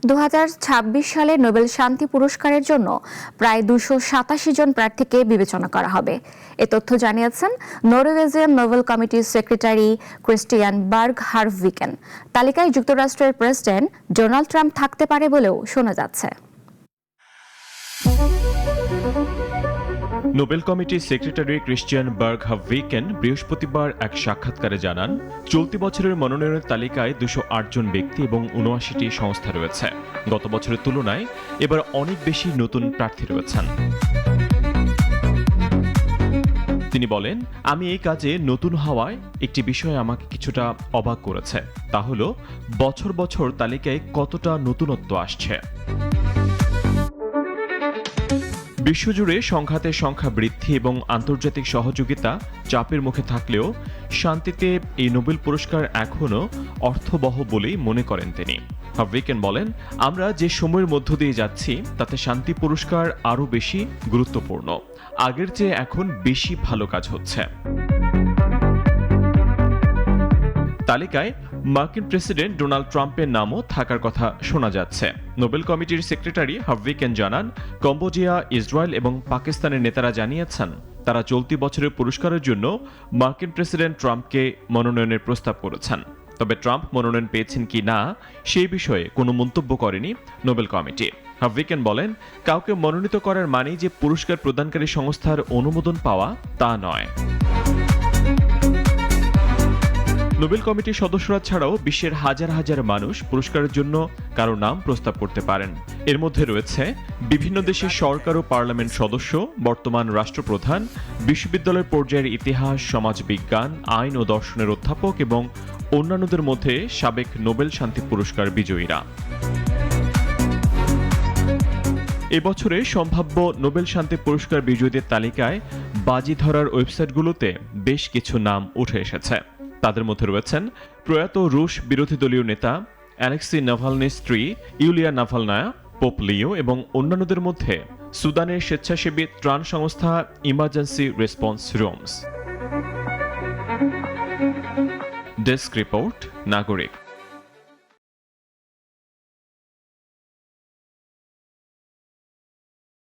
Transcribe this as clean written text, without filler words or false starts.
2026 সালে নোবেল শান্তি পুরস্কারের জন্য প্রায় 287 জন প্রার্থীকে বিবেচনা করা হবে। এ তথ্য জানিয়েছেন নরওয়েজিয়ান নোবেল কমিটির সেক্রেটারি ক্রিস্টিয়ান বার্গ হারভিকেন। তালিকায় যুক্তরাষ্ট্রের প্রেসিডেন্ট ডোনাল্ড ট্রাম্প থাকতে পারে বলেও শোনা যাচ্ছে। নোবেল কমিটির সেক্রেটারি ক্রিস্টিয়ান বার্গ হারভিকেন বৃহস্পতিবার এক সাক্ষাৎকারে জানান, চলতি বছরের মনোনয়নের তালিকায় 208 জন ব্যক্তি এবং 79টি সংস্থা রয়েছে। গত বছরের তুলনায় এবার অনেক বেশি নতুন প্রার্থী রয়েছেন। তিনি বলেন, আমি এই কাজে নতুন হওয়ায় একটি বিষয় আমাকে কিছুটা অবাক করেছে, তা হলো বছর বছর তালিকায় কতটা নতুনত্ব আসছে। বিশ্বজুড়ে সংঘাতের সংখ্যা বৃদ্ধি এবং আন্তর্জাতিক সহযোগিতা চাপের মুখে থাকলেও শান্তিতে এই নোবেল পুরস্কার এখনও অর্থবহ বলেই মনে করেন তিনি। হারভিকেন বলেন, আমরা যে সময়ের মধ্য দিয়ে যাচ্ছি তাতে শান্তি পুরস্কার আরও বেশি গুরুত্বপূর্ণ। আগের চেয়ে এখন বেশি ভালো কাজ হচ্ছে। তালিকায় মার্কিন প্রেসিডেন্ট ডোনাল্ড ট্রাম্পের নামও থাকার কথা শোনা যাচ্ছে। নোবেল কমিটির সেক্রেটারি হারভিকেন জানান, কম্বোডিয়া, ইসরায়েল এবং পাকিস্তানের নেতারা জানিয়েছেন তারা চলতি বছরের পুরস্কারের জন্য মার্কিন প্রেসিডেন্ট ট্রাম্পকে মনোনয়নের প্রস্তাব করেছেন। তবে ট্রাম্প মনোনয়ন পেয়েছেন কি না সেই বিষয়ে কোনো মন্তব্য করেনি নোবেল কমিটি। হারভিকেন বলেন, কাউকে মনোনীত করার মানেই যে পুরস্কার প্রদানকারী সংস্থার অনুমোদন পাওয়া তা নয়। নোবেল কমিটির সদস্যরা ছাড়াও বিশ্বের হাজার হাজার মানুষ পুরস্কারের জন্য কারো নাম প্রস্তাব করতে পারেন। এর মধ্যে রয়েছে বিভিন্ন দেশের সরকার ও পার্লামেন্ট সদস্য, বর্তমান রাষ্ট্রপ্রধান, বিশ্ববিদ্যালয় পর্যায়ের ইতিহাস, সমাজবিজ্ঞান, আইন ও দর্শনের অধ্যাপক এবং অন্যান্যদের মধ্যে সাবেক নোবেল শান্তি পুরস্কার বিজয়ীরা। এবছরে সম্ভাব্য নোবেল শান্তি পুরস্কার বিজয়ীদের তালিকায় বাজি ধরার ওয়েবসাইটগুলোতে বেশ কিছু নাম উঠে এসেছে। তাদের মধ্যে রয়েছেন প্রয়াত রুশ বিরোধী দলীয় নেতা অ্যালেক্সি নাভালনির স্ত্রী ইউলিয়া নাভালনায়া, পোপ লিও এবং অন্যান্যদের মধ্যে সুদানের স্বেচ্ছাসেবী ত্রাণ সংস্থা emergency response rooms. Desk report, নাগরিক।